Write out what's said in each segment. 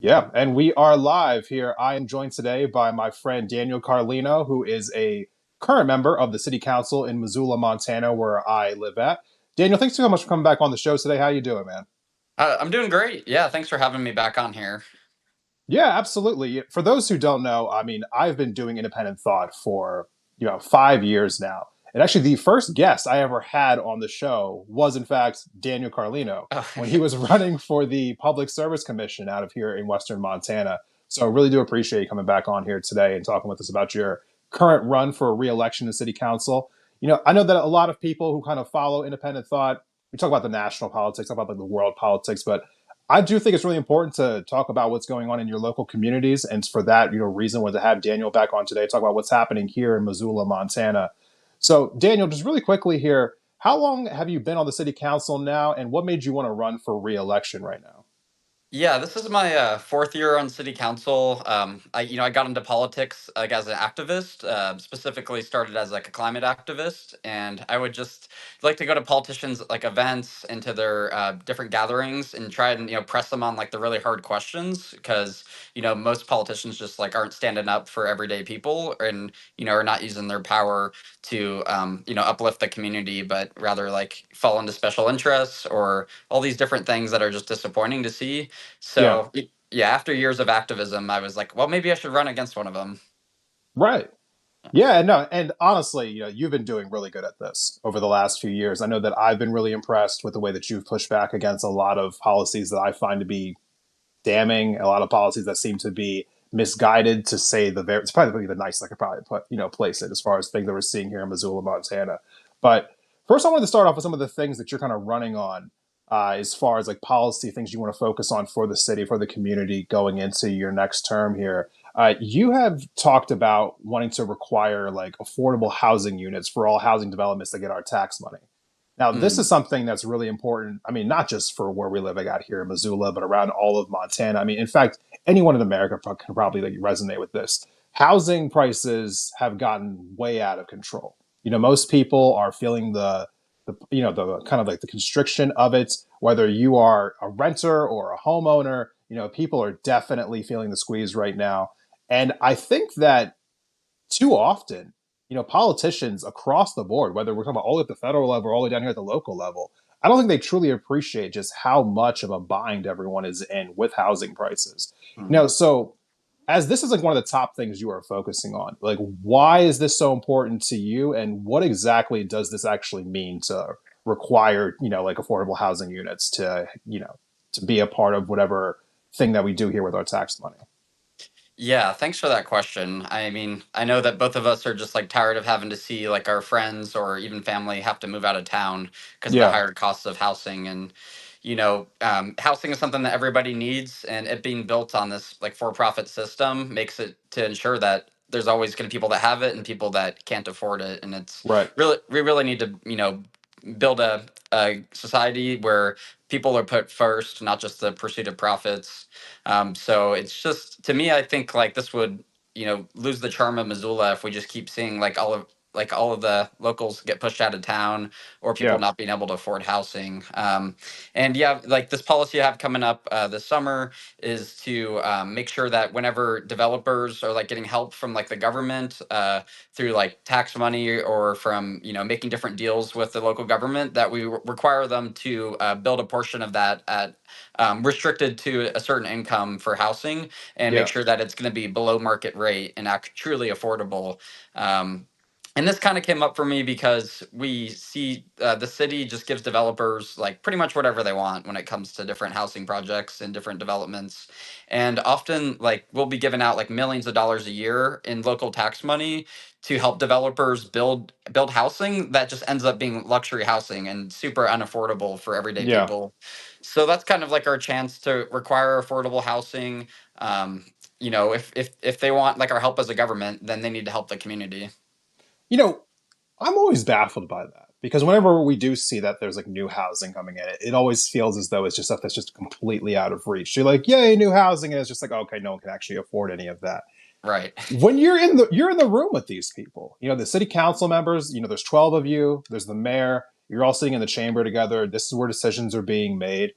Yeah, and we are live here. I am joined today by my friend Daniel Carlino, who is a current member of the City Council in Missoula, Montana, where I live at. Daniel, thanks so much for coming back on the show today. How you doing, man? I'm doing great. Yeah, thanks for having me back on here. Yeah, absolutely. For those who don't know, I mean, I've been doing independent thought for 5 years now. And actually, the first guest I ever had on the show was, in fact, Daniel Carlino Oh, when he was running for the Public Service Commission out of here in Western Montana. So I really do appreciate you coming back on here today and talking with us about your current run for re-election to City Council. I know that a lot of people who kind of follow independent thought, we talk about the national politics, talk about like the world politics, but I do think it's really important to talk about what's going on in your local communities, and for that, reason was to have Daniel back on today, talk about what's happening here in Missoula, Montana. So, Daniel, just really quickly here, how long have you been on the city council now, and what made you want to run for re-election right now? Yeah, this is my fourth year on city council. I got into politics like as an activist. Specifically, started as like a climate activist, and I would just like to go to politicians like events and to their different gatherings and try and press them on like the really hard questions because most politicians just like aren't standing up for everyday people and are not using their power to uplift the community, but rather like fall into special interests or all these different things that are just disappointing to see. Yeah, Yeah, after years of activism, I was like, well, maybe I should run against one of them. right. Yeah, no, and honestly, you've been doing really good at this over the last few years. I know that I've been really impressed with the way that you've pushed back against a lot of policies that I find to be damning, a lot of policies that seem to be misguided, to say the very, it's probably the nicest I could probably put, place it as far as things that we're seeing here in Missoula, Montana. But first, I wanted to start off with some of the things that you're kind of running on, as far as like policy things you want to focus on for the city, for the community going into your next term here. You have talked about wanting to require like affordable housing units for all housing developments that get our tax money. Now, this is Mm. something that's really important. I mean, not just for where we live, like out here in Missoula, but around all of Montana. I mean, in fact, anyone in America can probably like resonate with this. Housing prices have gotten way out of control. Most people are feeling the kind of like the constriction of it. Whether you are a renter or a homeowner, people are definitely feeling the squeeze right now. And I think that too often, politicians across the board, whether we're talking about all at the federal level or all the way down here at the local level, I don't think they truly appreciate just how much of a bind everyone is in with housing prices. Mm. So as this is like one of the top things you are focusing on, like why is this so important to you, and what exactly does this actually mean to require, like affordable housing units to, to be a part of whatever thing that we do here with our tax money? Yeah, thanks for that question. I mean, I know that both of us are just like tired of having to see like our friends or even family have to move out of town because of the Yeah, higher costs of housing. And, housing is something that everybody needs, and it being built on this like for-profit system makes it to ensure that there's always going to be people that have it and people that can't afford it. And it's right. really, we really need to, build a society where people are put first, not just the pursuit of profits. So it's just to me, I think like this would lose the charm of Missoula if we just keep seeing like all of the locals get pushed out of town or people Yeah. not being able to afford housing. And yeah, like this policy I have coming up this summer is to make sure that whenever developers are like getting help from like the government through like tax money or from making different deals with the local government, that we require them to build a portion of that at restricted to a certain income for housing and make Yeah. sure that it's going to be below market rate and truly affordable. Um, and this kind of came up for me because we see the city just gives developers like pretty much whatever they want when it comes to different housing projects and different developments. And often, like, we'll be giving out like millions of dollars a year in local tax money to help developers build housing that just ends up being luxury housing and super unaffordable for everyday Yeah. people. So that's kind of like our chance to require affordable housing. If they want like our help as a government, then they need to help the community. You know, I'm always baffled by that because whenever we do see that there's like new housing coming in, it always feels as though it's just stuff that's just completely out of reach. You're like, yay, new housing, and it's just like, okay, no one can actually afford any of that. Right. When you're in the room with these people, the city council members, there's 12 of you, there's the mayor, you're all sitting in the chamber together. This is where decisions are being made.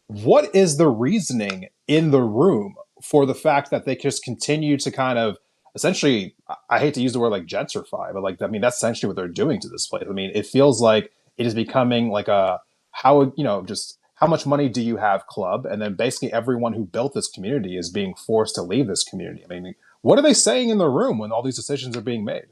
What is the reasoning in the room for the fact that they just continue to kind of essentially, I hate to use the word like gentrify, but like, I mean, that's essentially what they're doing to this place. I mean, it feels like it is becoming like a, how, just how much money do you have club. And then basically everyone who built this community is being forced to leave this community. I mean, what are they saying in the room when all these decisions are being made?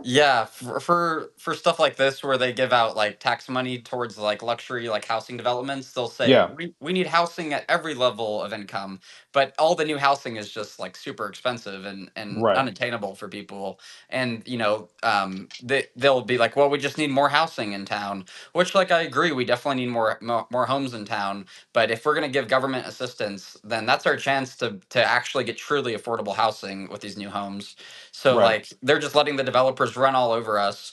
Yeah, for stuff like this where they give out like tax money towards like luxury like housing developments, they'll say Yeah, we need housing at every level of income, but all the new housing is just like super expensive and right. unattainable for people. And they'll be like, well, we just need more housing in town, which like I agree, we definitely need more homes in town. But if we're gonna give government assistance, then that's our chance to actually get truly affordable housing with these new homes. So Right. like they're just letting the developers run all over us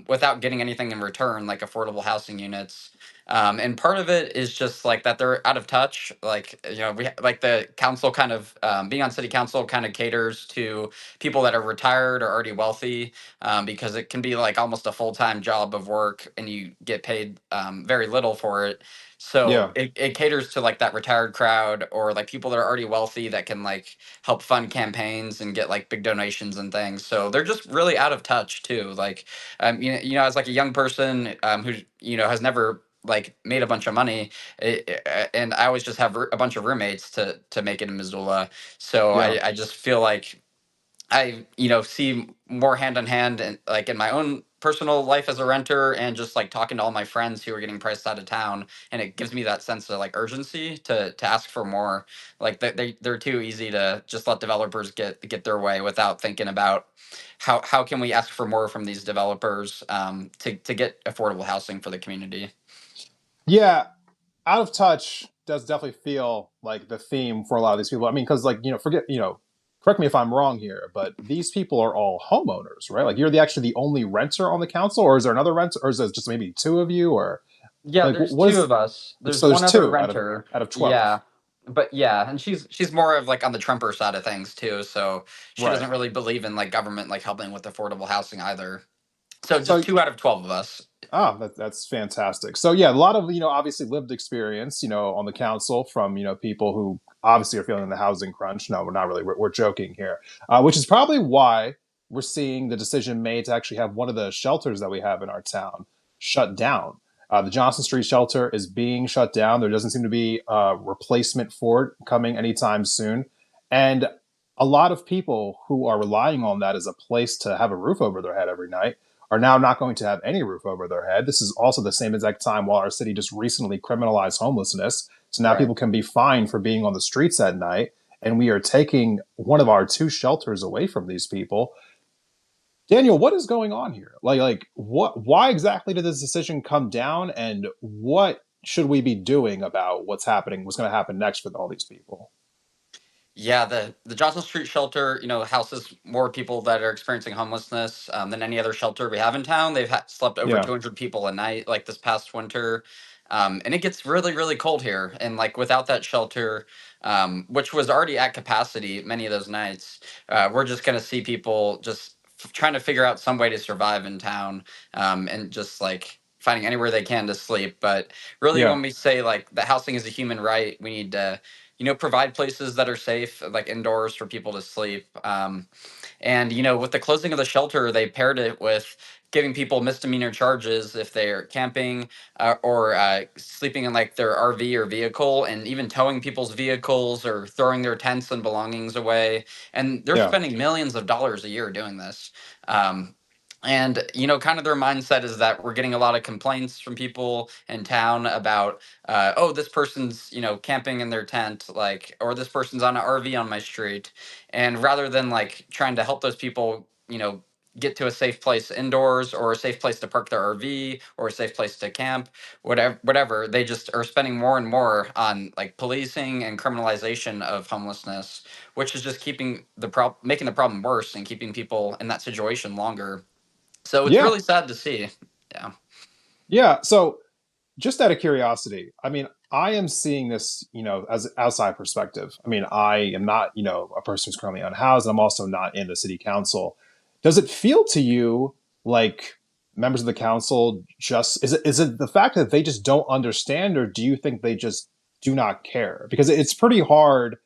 without getting anything in return, like affordable housing units. And part of it is just like that they're out of touch. Like we like the council kind of being on city council kind of caters to people that are retired or already wealthy because it can be like almost a full time job of work and you get paid very little for it. So Yeah. it caters to like that retired crowd or like people that are already wealthy that can like help fund campaigns and get like big donations and things. So they're just really out of touch too. Like, as like a young person who has never like made a bunch of money, and I always just have a bunch of roommates to make it in Missoula. So Yeah. I just feel like I, see more hand in hand and like in my own personal life as a renter and just like talking to all my friends who are getting priced out of town. And it gives me that sense of like urgency to ask for more. Like they're too easy to just let developers get their way without thinking about how can we ask for more from these developers to get affordable housing for the community. Yeah. Out of touch does definitely feel like the theme for a lot of these people. I mean, because like forget correct me if I'm wrong here, but these people are all homeowners, right? Like you're actually the only renter on the council, or is there another renter, or is there just maybe two of you, or Yeah, like there's what two is? of us. There's So there's one other two renter. out of 12, Yeah. But yeah, and she's more of like on the Trumper side of things too. So she right? doesn't really believe in like government like helping with affordable housing either. So just So 2 out of 12 of us. that's fantastic. So yeah, a lot of obviously lived experience on the council from people who obviously are feeling the housing crunch. No, we're not really. We're joking here, which is probably why we're seeing the decision made to actually have one of the shelters that we have in our town shut down. The Johnson Street shelter is being shut down. There doesn't seem to be a replacement for it coming anytime soon, and a lot of people who are relying on that as a place to have a roof over their head every night are now not going to have any roof over their head. This is also the same exact time while our city just recently criminalized homelessness. So now Right. people can be fined for being on the streets at night. And we are taking one of our two shelters away from these people. Daniel, what is going on here? Why exactly did this decision come down? And what should we be doing about what's going to happen next with all these people? Yeah, the Johnson Street shelter, houses more people that are experiencing homelessness than any other shelter we have in town. They've slept over Yeah, 200 people a night, like this past winter, and it gets really, really cold here. And like without that shelter, which was already at capacity many of those nights, we're just gonna see people just trying to figure out some way to survive in town, and just like finding anywhere they can to sleep. But really, yeah, when we say like the housing is a human right, we need to provide places that are safe, like indoors for people to sleep. And with the closing of the shelter, they paired it with giving people misdemeanor charges if they're camping or sleeping in like their RV or vehicle, and even towing people's vehicles or throwing their tents and belongings away. And they're yeah, spending millions of dollars a year doing this. And kind of their mindset is that we're getting a lot of complaints from people in town about oh, this person's camping in their tent, like, or this person's on an RV on my street. And rather than like trying to help those people get to a safe place indoors or a safe place to park their RV or a safe place to camp, whatever, they just are spending more and more on like policing and criminalization of homelessness, which is just making the problem worse and keeping people in that situation longer. So it's yeah, really sad to see. Yeah. yeah. So just out of curiosity, I mean, I am seeing this, as an outside perspective. I mean, I am not, a person who's currently unhoused. I'm also not in the city council. Does it feel to you like members of the council just is it the fact that they just don't understand, or do you think they just do not care? Because it's pretty hard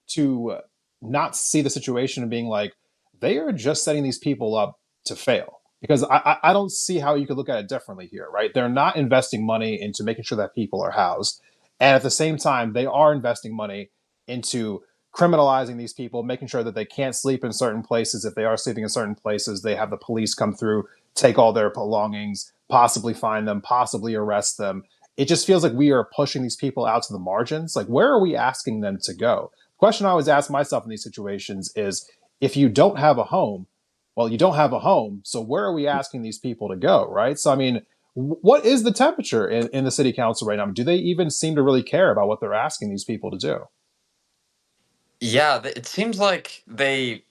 to not see the situation and being like, they are just setting these people up to fail. Because I don't see how you could look at it differently here, right? They're not investing money into making sure that people are housed. And at the same time, they are investing money into criminalizing these people, making sure that they can't sleep in certain places. If they are sleeping in certain places, they have the police come through, take all their belongings, possibly find them, possibly arrest them. It just feels like we are pushing these people out to the margins. Like, where are we asking them to go? The question I always ask myself in these situations is, if you don't have a home, well, you don't have a home. So where are we asking these people to go, right? So, I mean, what is the temperature in the city council right now? Do they even seem to really care about what they're asking these people to do? Yeah, it seems like they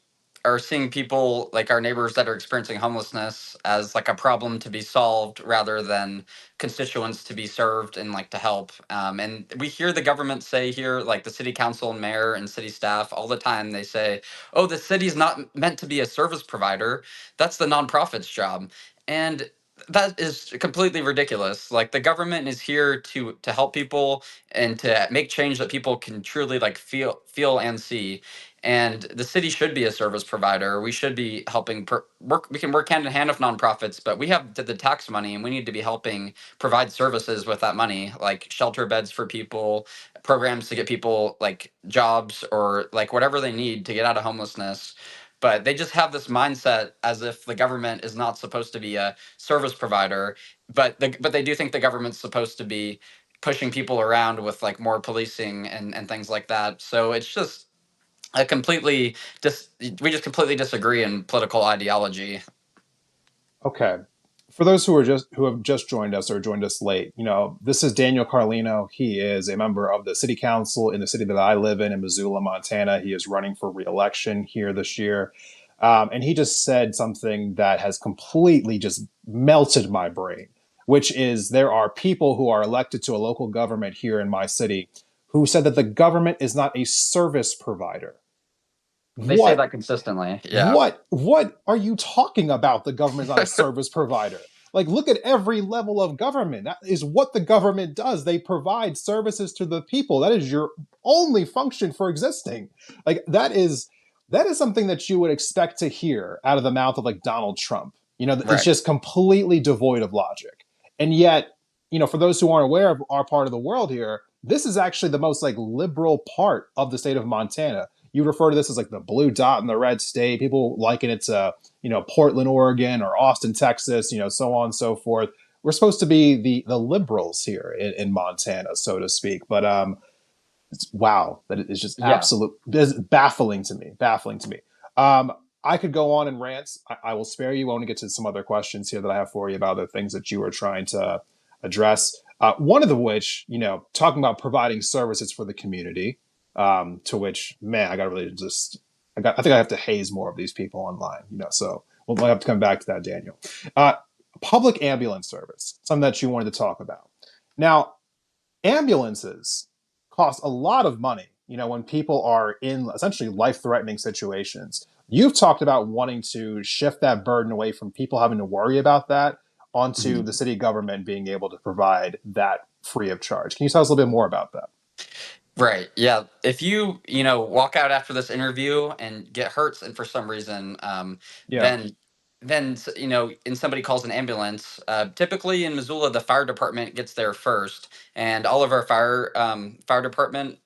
are seeing people like our neighbors that are experiencing homelessness as like a problem to be solved rather than constituents to be served and like to help. And we hear the government say here, like the city council and mayor and city staff all the time, they say, oh, the city's not meant to be a service provider. That's the nonprofit's job. And that is completely ridiculous. Like the government is here to help people and to make change that people can truly like feel and see. And the city should be a service provider. We should be helping work. We can work hand in hand with nonprofits, but we have the tax money, and we need to be helping provide services with that money, like shelter beds for people, programs to get people like jobs or like whatever they need to get out of homelessness. But they just have this mindset as if the government is not supposed to be a service provider, but they do think the government's supposed to be pushing people around with like more policing and things like that. So it's just a completely we just completely disagree in political ideology. Okay. For those who have just joined us or joined us late, this is Daniel Carlino. He is a member of the city council in the city that I live in Missoula, Montana. He is running for re-election here this year. And he just said something that has completely just melted my brain, which is there are people who are elected to a local government here in my city who said that the government is not a service provider. They say What that consistently. Yeah. what are you talking about? The government is not a service provider. Like, look at every level of government. That is what the government does. They provide services to the people. That is your only function for existing. Like, that is something that you would expect to hear out of the mouth of like Donald Trump. It's Right. just completely devoid of logic. And yet, for those who aren't aware of our part of the world here, this is actually the most like liberal part of the state of Montana. You refer to this as like the blue dot in the red state. People liken it to, Portland, Oregon, or Austin, Texas, so on and so forth. We're supposed to be the liberals here in Montana, so to speak. But wow, that is just Yeah. baffling to me. Baffling to me. Um, I could go on and rant. I will spare you. I want to get to some other questions here that I have for you about other things that you were trying to address. One of the which, talking about providing services for the community, to which, man, I got to really just, I think I have to haze more of these people online, so we'll have to come back to that, Daniel. Uh, Public ambulance service, something that you wanted to talk about. Now, ambulances cost a lot of money, when people are in essentially life threatening situations. You've talked about wanting to shift that burden away from people having to worry about that onto Mhm. the city government being able to provide that free of charge. Can you tell us a little bit more about that? Right. Yeah. If you walk out after this interview and get hurt and for some reason, Yeah. then and somebody calls an ambulance. Typically in Missoula, the fire department gets there first, and all of our fire department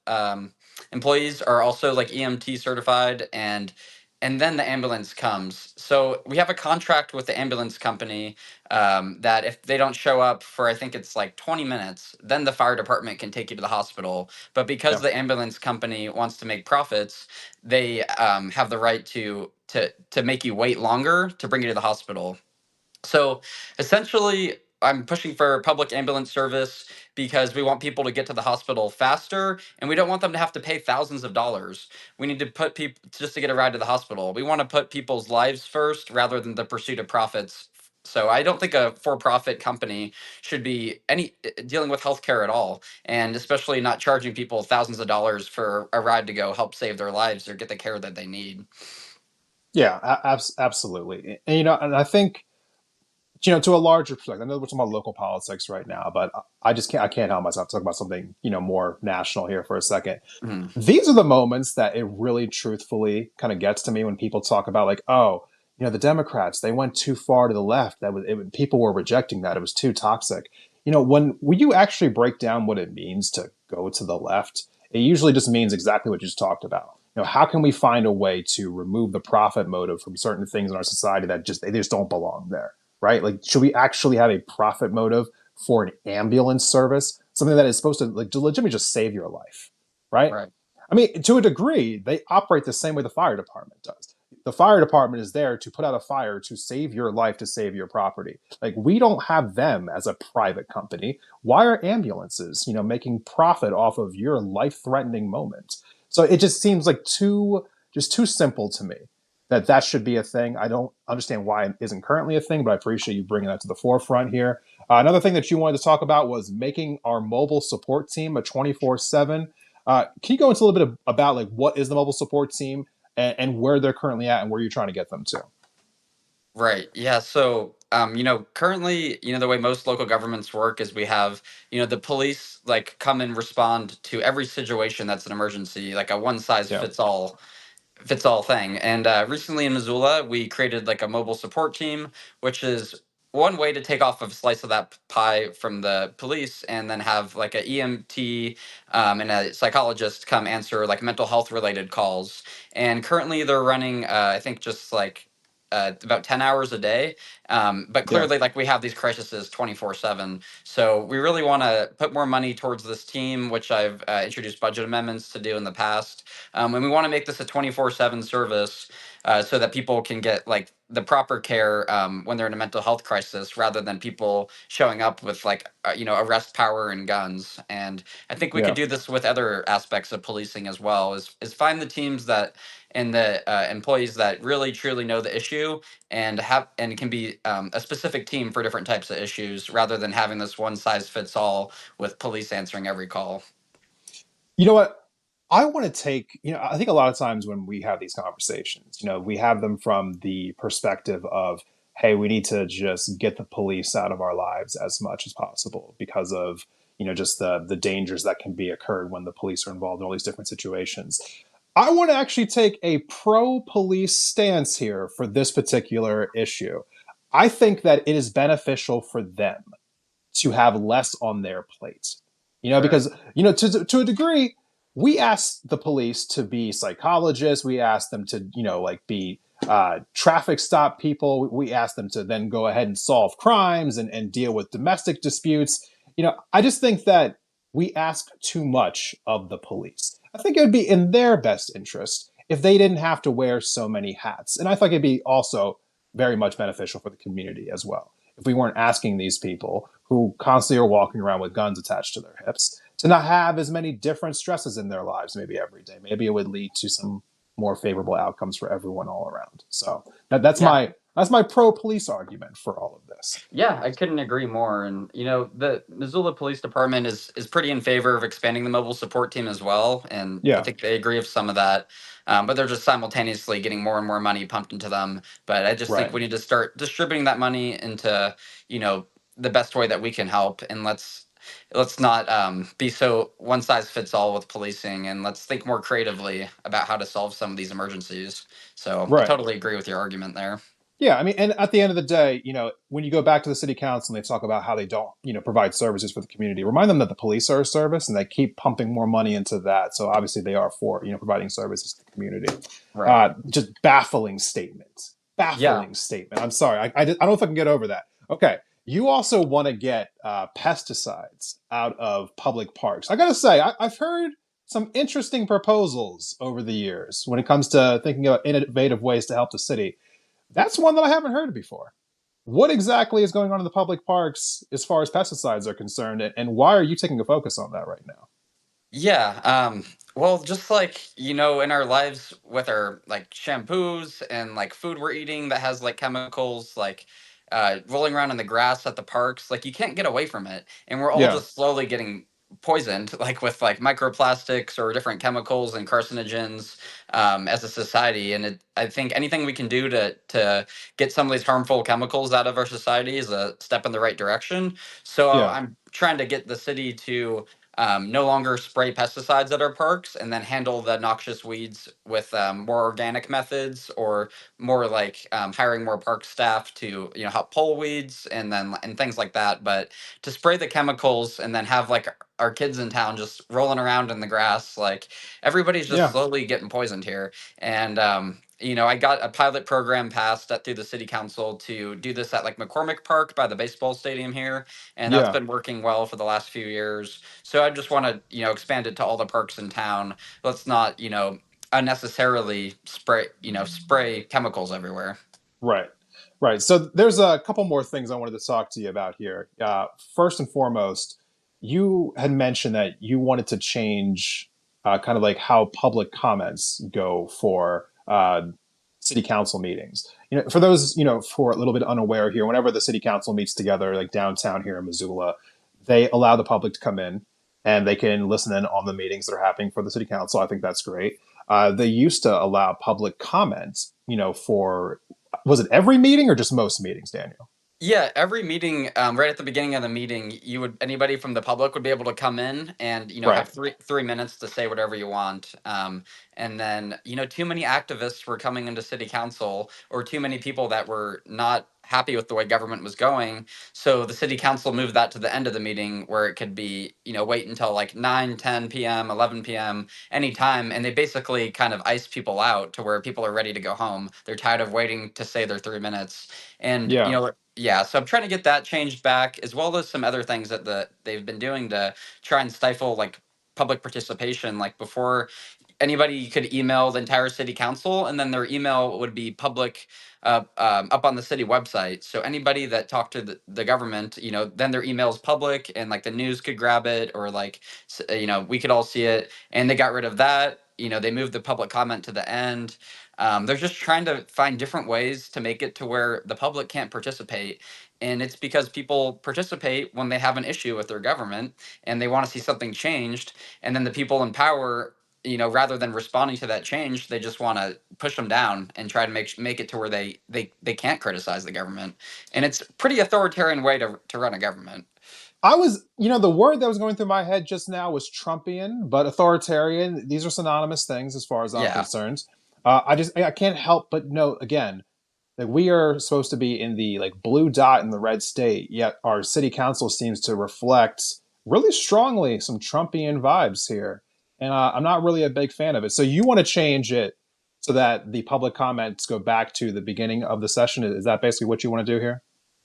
employees are also like EMT certified, and then the ambulance comes. So we have a contract with the ambulance company that if they don't show up for I think it's like 20 minutes, then the fire department can take you to the hospital. But because Yeah. the ambulance company wants to make profits, they have the right to make you wait longer to bring you to the hospital. So essentially, I'm pushing for public ambulance service because we want people to get to the hospital faster and we don't want them to have to pay thousands of dollars. We need to put people just to get a ride to the hospital. We want to put people's lives first rather than the pursuit of profits. So I don't think a for-profit company should be any dealing with healthcare at all, and especially not charging people thousands of dollars for a ride to go help save their lives or get the care that they need. Yeah, absolutely. And I think to a larger perspective, I know we're talking about local politics right now, but I can't help myself talk about something, more national here for a second. Mhm. These are the moments that it really truthfully kind of gets to me when people talk about like, oh, the Democrats, they went too far to the left. People were rejecting that. It was too toxic. When you actually break down what it means to go to the left, it usually just means exactly what you just talked about. How can we find a way to remove the profit motive from certain things in our society that they just don't belong there, right? Like, should we actually have a profit motive for an ambulance service, something that is supposed to like legitimately just save your life, right? Right. I mean, to a degree, they operate the same way the fire department does. The fire department is there to put out a fire to save your life, to save your property. Like, we don't have them as a private company. Why are ambulances, making profit off of your life-threatening moment? So it just seems like too simple to me that should be a thing. I don't understand why it isn't currently a thing, but I appreciate you bringing that to the forefront here. Another thing that you wanted to talk about was making our mobile support team a 24/7. Can you go into a little bit about like what is the mobile support team and where they're currently at and where you're trying to get them to? Right. Yeah. So, currently, the way most local governments work is we have, the police like come and respond to every situation that's an emergency, like a one size Yeah, fits all thing. And recently in Missoula, we created like a mobile support team, which is one way to take off a slice of that pie from the police, and then have like a EMT and a psychologist come answer like mental health related calls. And currently, they're running, I think, just like. About 10 hours a day, but yeah, clearly like we have these crises 24/7, so we really want to put more money towards this team, which I've introduced budget amendments to do in the past, and we want to make this a 24/7 service, so that people can get like the proper care when they're in a mental health crisis, rather than people showing up with like arrest power and guns. And I think we could yeah. do this with other aspects of policing as well. Is find the teams that and the employees that really truly know the issue, and can be a specific team for different types of issues, rather than having this one size fits all with police answering every call. You know what? I want to take, I think a lot of times when we have these conversations, we have them from the perspective of, hey, we need to just get the police out of our lives as much as possible because of, just the dangers that can be occurred when the police are involved in all these different situations. I want to actually take a pro police stance here for this particular issue. I think that it is beneficial for them to have less on their plate. Sure. Because, to a degree, we ask the police to be psychologists. We ask them to, like be traffic stop people. We ask them to then go ahead and solve crimes and deal with domestic disputes. I just think that we ask too much of the police. I think it would be in their best interest if they didn't have to wear so many hats. And I think it'd be also very much beneficial for the community as well if we weren't asking these people who constantly are walking around with guns attached to their hips to not have as many different stresses in their lives maybe every day. Maybe it would lead to some more favorable outcomes for everyone all around. So Yeah. that's my pro police argument for all of this. Yeah, I couldn't agree more. And the Missoula Police Department is pretty in favor of expanding the mobile support team as well, and I Yeah, think they agree with some of that. But they're just simultaneously getting more and more money pumped into them. But I just think right. we need to start distributing that money into you know the best way that we can help, and let's not be so one size fits all with policing, and let's think more creatively about how to solve some of these emergencies. So I Right. totally agree with your argument there. Yeah, I mean, and at the end of the day, when you go back to the city council and they talk about how they don't, provide services for the community, remind them that the police are a service and they keep pumping more money into that. So obviously they are for, providing services to the community. Right. Just baffling statement. Yeah. Baffling statement. I'm sorry. I don't know if I can get over that. Okay. You also want to get pesticides out of public parks. I got to say, I've heard some interesting proposals over the years when it comes to thinking about innovative ways to help the city. That's one that I haven't heard before. What exactly is going on in the public parks as far as pesticides are concerned, and why are you taking a focus on that right now? Yeah. Well, just like, in our lives with our like shampoos and like food we're eating that has like chemicals, like rolling around in the grass at the parks, like you can't get away from it. And we're all Yeah, just slowly getting poisoned, like with like microplastics or different chemicals and carcinogens as a society. And I think anything we can do to get some of these harmful chemicals out of our society is a step in the right direction. So Yeah. I'm trying to get the city to no longer spray pesticides at our parks and then handle the noxious weeds with more organic methods or more like hiring more park staff to help pull weeds and things like that. But to spray the chemicals and then have like our kids in town just rolling around in the grass, like everybody's just Yeah. slowly getting poisoned here. And I got a pilot program passed through the city council to do this at like McCormick Park by the baseball stadium here, and that's Yeah. been working well for the last few years. So I just want to expand it to all the parks in town. Let's not unnecessarily spray chemicals everywhere. Right. Right. So there's a couple more things I wanted to talk to you about here. First and foremost, you had mentioned that you wanted to change kind of like how public comments go for city council meetings. For those, for a little bit unaware here, whenever the city council meets together, like downtown here in Missoula, they allow the public to come in and they can listen in on the meetings that are happening for the city council. I think that's great. They used to allow public comment, for was it every meeting or just most meetings, Daniel? Yeah, every meeting, right at the beginning of the meeting, anybody from the public would be able to come in and have Right. three minutes to say whatever you want. And then too many activists were coming into city council, or too many people that were not happy with the way government was going. So the city council moved that to the end of the meeting, where it could be wait until like 9, 10 p.m., 11 p.m., anytime, and they basically kind of ice people out to where people are ready to go home. They're tired of waiting to say their 3 minutes. And Yeah. yeah, so I'm trying to get that changed back, as well as some other things that they've been doing to try and stifle like public participation. Like before, anybody could email the entire city council, and then their email would be public up on the city website. So anybody that talked to the government, then their email is public, and like the news could grab it, or like we could all see it. And they got rid of that. They moved the public comment to the end. They're just trying to find different ways to make it to where the public can't participate. And it's because people participate when they have an issue with their government and they want to see something changed. And then the people in power, rather than responding to that change, they just want to push them down and try to make it to where they can't criticize the government. And it's a pretty authoritarian way to run a government. I was, the word that was going through my head just now was Trumpian, but authoritarian. These are synonymous things as far as I'm Yeah. concerned. I can't help but note again, like we are supposed to be in the like blue dot in the red state, yet our city council seems to reflect really strongly some Trumpian vibes here, and I'm not really a big fan of it. So you want to change it so that the public comments go back to the beginning of the session? Is that basically what you want to do here?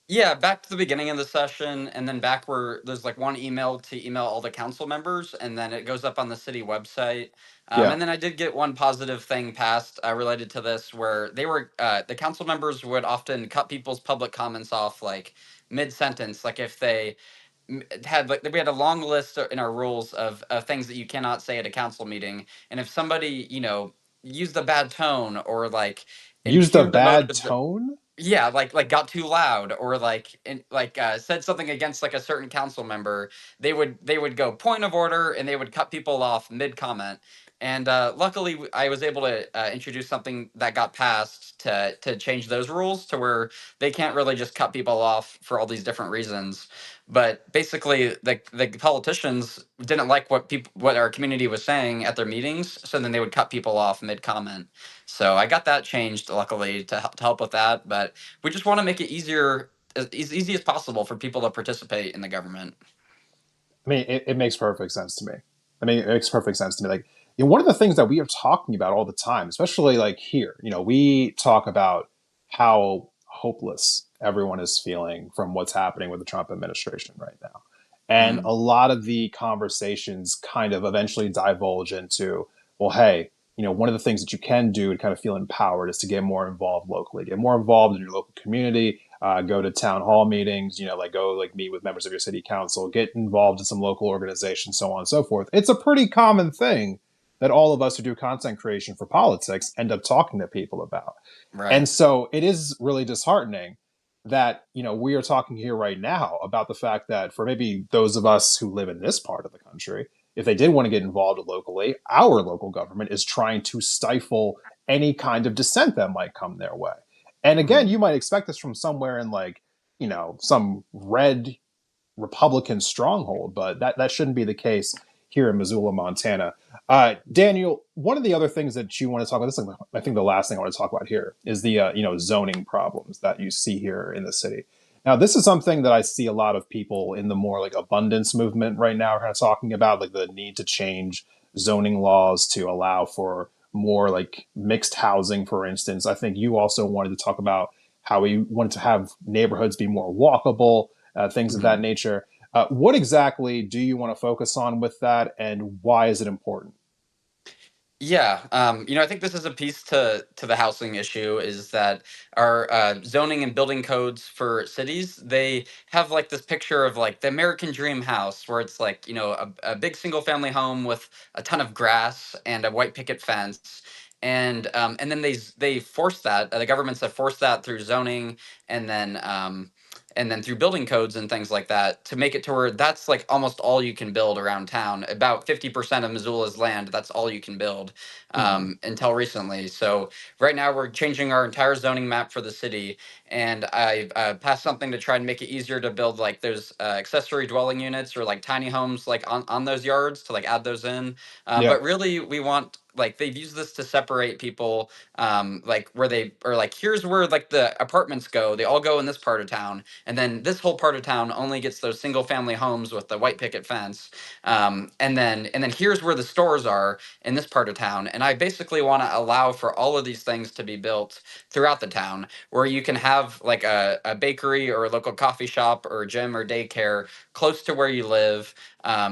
Yeah, back to the beginning of the session, and then back where there's like one email to email all the council members, and then it goes up on the city website. Yeah. And then I did get one positive thing passed related to this, where the council members would often cut people's public comments off like mid sentence, like if they had like we had a long list in our rules of things that you cannot say at a council meeting, and if somebody used a bad tone or like Used a impugned the bad motives. tone? Yeah, like got too loud or said something against like a certain council member, they would go point of order and they would cut people off mid comment. And luckily I was able to introduce something that got passed to change those rules to where they can't really just cut people off for all these different reasons. But basically the politicians didn't like what our community was saying at their meetings, so then they would cut people off mid comment. So I got that changed, luckily, to help with that. But we just want to make it easier, as easy as possible for people to participate in the government. I mean, it makes perfect sense to me. I mean, it makes perfect sense to me. Like, one of the things that we are talking about all the time, especially like here, we talk about how hopeless everyone is feeling from what's happening with the Trump administration right now. And Mm, a lot of the conversations kind of eventually divulge into, well, hey, one of the things that you can do to kind of feel empowered is to get more involved locally, get more involved in your local community, go to town hall meetings, like go like meet with members of your city council, get involved in some local organizations, so on and so forth. It's a pretty common thing that all of us who do content creation for politics end up talking to people about. right. And so it is really disheartening that we are talking here right now about the fact that for maybe those of us who live in this part of the country, if they did want to get involved locally, our local government is trying to stifle any kind of dissent that might come their way. And again, Mhm. you might expect this from somewhere in like some red Republican stronghold, but that shouldn't be the case here in Missoula, Montana. Daniel, one of the other things that you want to talk about, this is, I think, the last thing I want to talk about here is the zoning problems that you see here in the city. Now, this is something that I see a lot of people in the more like abundance movement right now are kind of talking about, like the need to change zoning laws to allow for more like mixed housing, for instance. I think you also wanted to talk about how we wanted to have neighborhoods be more walkable, things of that Mhm. nature. What exactly do you want to focus on with that, and why is it important? Yeah, I think this is a piece to the housing issue is that our zoning and building codes for cities, they have like this picture of like the American dream house where it's like a big single family home with a ton of grass and a white picket fence. And then they force that the governments have forced that through zoning and then through building codes and things like that to make it to where that's like almost all you can build around town. About 50% of Missoula's land, that's all you can build Mm-hmm. until recently. So right now we're changing our entire zoning map for the city, and I passed something to try and make it easier to build like those accessory dwelling units or like tiny homes like on those yards to like add those in. Yeah. But really, we want like they've used this to separate people like where they or like here's where like the apartments go, they all go in this part of town, and then this whole part of town only gets those single family homes with the white picket fence, and then here's where the stores are in this part of town. And I basically want to allow for all of these things to be built throughout the town where you can have like a bakery or a local coffee shop or a gym or daycare close to where you live.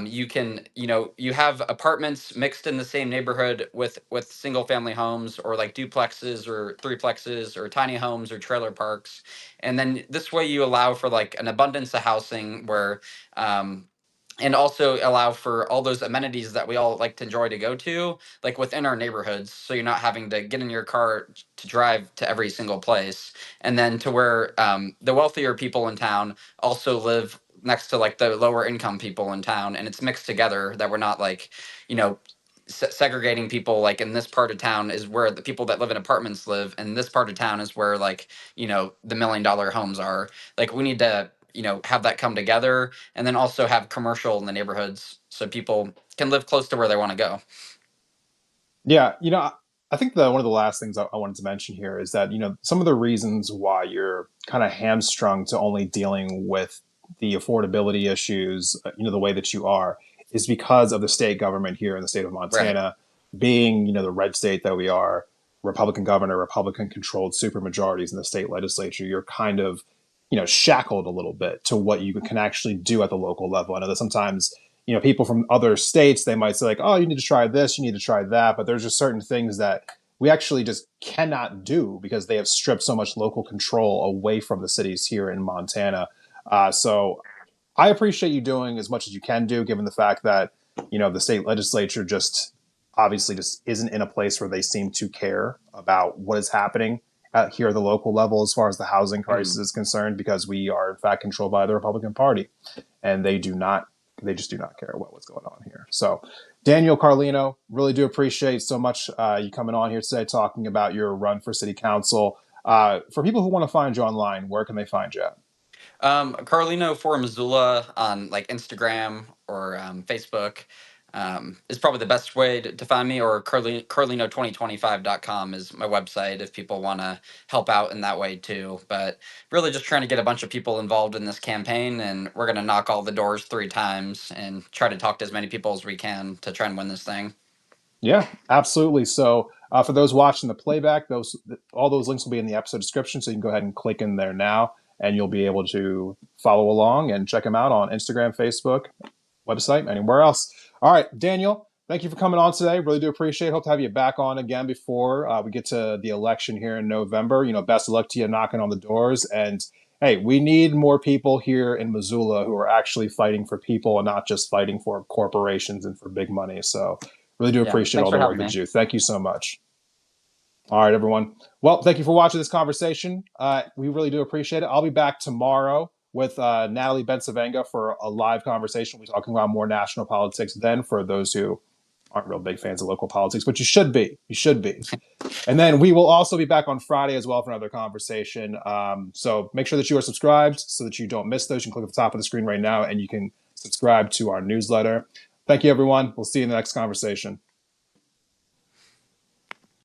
You can, you have apartments mixed in the same neighborhood with single family homes or like duplexes or threeplexes or tiny homes or trailer parks. And then this way you allow for like an abundance of housing where and also allow for all those amenities that we all like to enjoy to go to like within our neighborhoods, so you're not having to get in your car to drive to every single place. And then to where the wealthier people in town also live next to like the lower income people in town, and it's mixed together, that we're not like you know segregating people. Like in this part of town is where the people that live in apartments live, and this part of town is where like the $1 million homes are. Like we need to have that come together, and then also have commercial in the neighborhoods so people can live close to where they want to go. Yeah, I think one of the last things I wanted to mention here is that some of the reasons why you're kind of hamstrung to only dealing with the affordability issues, the way that you are, is because of the state government here in the state of Right. Montana being, the red state that we are, Republican governor, Republican controlled supermajorities in the state legislature. You're kind of, shackled a little bit to what you can actually do at the local level. I know that sometimes people from other states, they might say like, oh, you need to try this, you need to try that, but there's just certain things that we actually just cannot do because they have stripped so much local control away from the cities here in Montana. So I appreciate you doing as much as you can do, given the fact that the state legislature just obviously just isn't in a place where they seem to care about what is happening here at the local level as far as the housing crisis Mhm. is concerned, because we are in fact controlled by the Republican Party, and they just do not care about what's going on here. So, Daniel Carlino, really do appreciate so much you coming on here today talking about your run for city council. For people who want to find you online, where can they find you at? Carlino for Missoula on like Instagram or Facebook is probably the best way to find me, or Carlino2025.com is my website if people want to help out in that way too. But really just trying to get a bunch of people involved in this campaign, and we're going to knock all the doors 3 times and try to talk to as many people as we can to try and win this thing. Yeah, absolutely. So, for those watching the playback, those all those links will be in the episode description, so you can go ahead and click in there now, and you'll be able to follow along and check them out on Instagram, Facebook, website, anywhere else. All right, Daniel, thank you for coming on today. Really do appreciate it. Hope to have you back on again before we get to the election here in November. Best of luck to you knocking on the doors. And hey, we need more people here in Missoula who are actually fighting for people and not just fighting for corporations and for big money. So really do Yeah. appreciate Thanks all for the work having that me. you do. Thank you so much. All right, everyone. Well, thank you for watching this conversation. We really do appreciate it. I'll be back tomorrow with Natalie Bensavenga for a live conversation. We'll be talking about more national politics then for those who aren't real big fans of local politics, but you should be. You should be. And then we will also be back on Friday as well for another conversation. So make sure that you are subscribed so that you don't miss those. You can click at the top of the screen right now and you can subscribe to our newsletter. Thank you, everyone. We'll see you in the next conversation.